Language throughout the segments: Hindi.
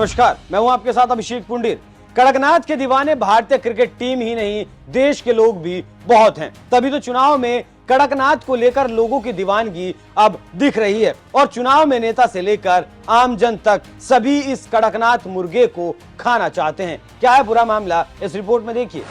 नमस्कार, मैं हूं आपके साथ अभिषेक पुंडीर। कड़कनाथ के दीवाने भारतीय क्रिकेट टीम ही नहीं, देश के लोग भी बहुत हैं। तभी तो चुनाव में कड़कनाथ को लेकर लोगों की दीवानगी अब दिख रही है और चुनाव में नेता से लेकर आम जन तक सभी इस कड़कनाथ मुर्गे को खाना चाहते हैं। क्या है पूरा मामला, इस रिपोर्ट में देखिए।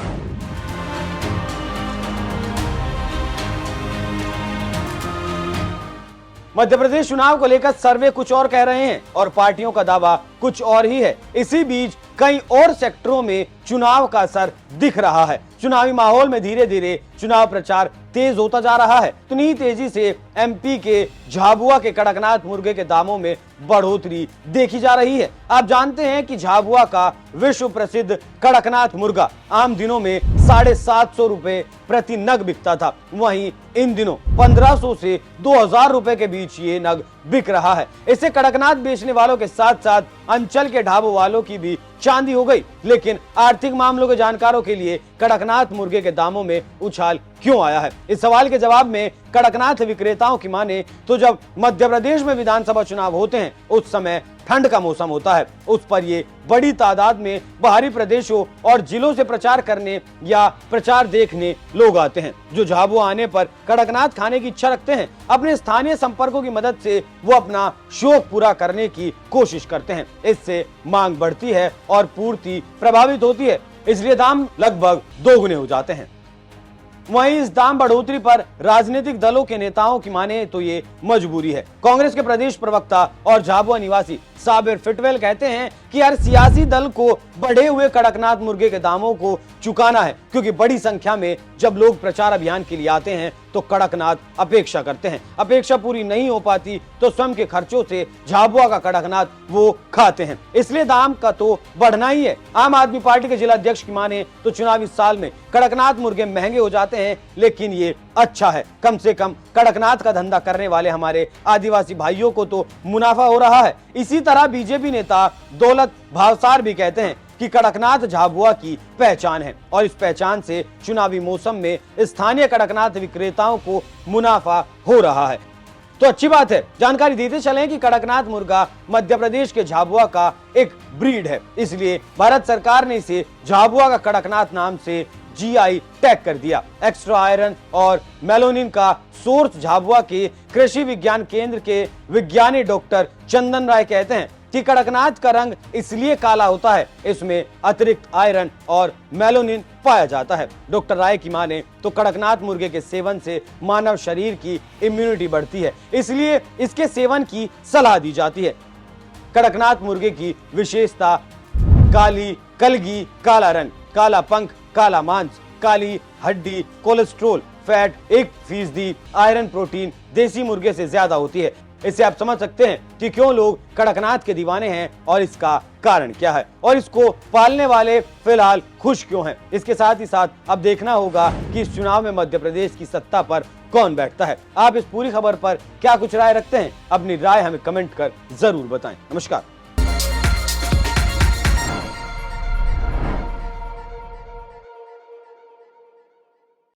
मध्य प्रदेश चुनाव को लेकर सर्वे कुछ और कह रहे हैं और पार्टियों का दावा कुछ और ही है। इसी बीच कई और सेक्टरों में चुनाव का असर दिख रहा है। चुनावी माहौल में धीरे धीरे चुनाव प्रचार तेज होता जा रहा है। इतनी तेजी से एमपी के झाबुआ के कड़कनाथ मुर्गे के दामों में बढ़ोतरी देखी जा रही है। आप जानते हैं कि झाबुआ का विश्व प्रसिद्ध कड़कनाथ मुर्गा आम दिनों में 750 रुपए प्रति नग बिकता था। वहीं इन दिनों 1500 से 2000 रुपए के बीच ये नग बिक रहा है। इससे कड़कनाथ बेचने वालों के साथ साथ अंचल के ढाबों वालों की भी चांदी हो गई। लेकिन आर्थिक मामलों के जानकारों के लिए कड़कनाथ मुर्गे के दामों में उछाल क्यों आया है, इस सवाल के जवाब में कड़कनाथ विक्रेताओं की माने तो जब मध्य प्रदेश में विधानसभा चुनाव होते हैं उस समय ठंड का मौसम होता है। उस पर ये बड़ी तादाद में बाहरी प्रदेशों और जिलों से प्रचार करने या प्रचार देखने लोग आते हैं, जो झाबुआ आने पर कड़कनाथ खाने की इच्छा रखते हैं। अपने स्थानीय संपर्कों की मदद से वो अपना शौक पूरा करने की कोशिश करते हैं। इससे मांग बढ़ती है और पूर्ति प्रभावित होती है, इसलिए दाम लगभग दोगुने हो जाते हैं। वहीं इस दाम बढ़ोतरी पर राजनीतिक दलों के नेताओं की माने तो ये मजबूरी है। कांग्रेस के प्रदेश प्रवक्ता और झाबुआ निवासी साबिर फिटवेल कहते हैं कि हर सियासी दल को बढ़े हुए कड़कनाथ मुर्गे के दामों को चुकाना है, क्योंकि बड़ी संख्या में जब लोग प्रचार अभियान के लिए आते हैं तो कड़कनाथ अपेक्षा करते हैं। अपेक्षा पूरी नहीं हो पाती तो स्वयं के खर्चों से झाबुआ का कड़कनाथ वो खाते हैं, इसलिए दाम का तो बढ़ना ही है। आम आदमी पार्टी के जिला अध्यक्ष की माने तो चुनावी साल में कड़कनाथ मुर्गे महंगे हो जाते हैं, लेकिन ये अच्छा है। कम से कम कड़कनाथ का धंधा करने वाले हमारे आदिवासी भाइयों को तो मुनाफा हो रहा है। इसी तरह बीजेपी नेता दौलत भावसार भी कहते हैं कि कड़कनाथ झाबुआ की पहचान है और इस पहचान से चुनावी मौसम में स्थानीय कड़कनाथ विक्रेताओं को मुनाफा हो रहा है। तो अच्छी बात है। जानकारी देते चलें कि कड़कनाथ मुर्गा मध्य प्रदेश के झाबुआ का एक ब्रीड है, इसलिए भारत सरकार ने इसे झाबुआ का कड़कनाथ नाम से जीआई टैग कर दिया। एक्स्ट्रा आयरन और मेलोनिन का सोर्स झाबुआ के कृषि विज्ञान केंद्र के विज्ञानी डॉक्टर चंदन राय कहते हैं कि कड़कनाथ का रंग इसलिए काला होता है, इसमें अतिरिक्त आयरन और मेलोनिन पाया जाता है। डॉक्टर राय की माने तो कड़कनाथ मुर्गे के सेवन से मानव शरीर की इम्यूनिटी बढ़ती है, इसलिए इसके सेवन की सलाह दी जाती है। कड़कनाथ मुर्गे की विशेषता काली कलगी, काला रंग, काला पंख, काला मांस, काली हड्डी, कोलेस्ट्रोल, फैट 1% आयरन प्रोटीन देसी मुर्गे से ज्यादा होती है। इससे आप समझ सकते हैं कि क्यों लोग कड़कनाथ के दीवाने हैं और इसका कारण क्या है और इसको पालने वाले फिलहाल खुश क्यों हैं। इसके साथ ही साथ अब देखना होगा कि इस चुनाव में मध्य प्रदेश की सत्ता पर कौन बैठता है। आप इस पूरी खबर पर क्या कुछ राय रखते हैं? अपनी राय हमें कमेंट कर जरूर बताएं। नमस्कार।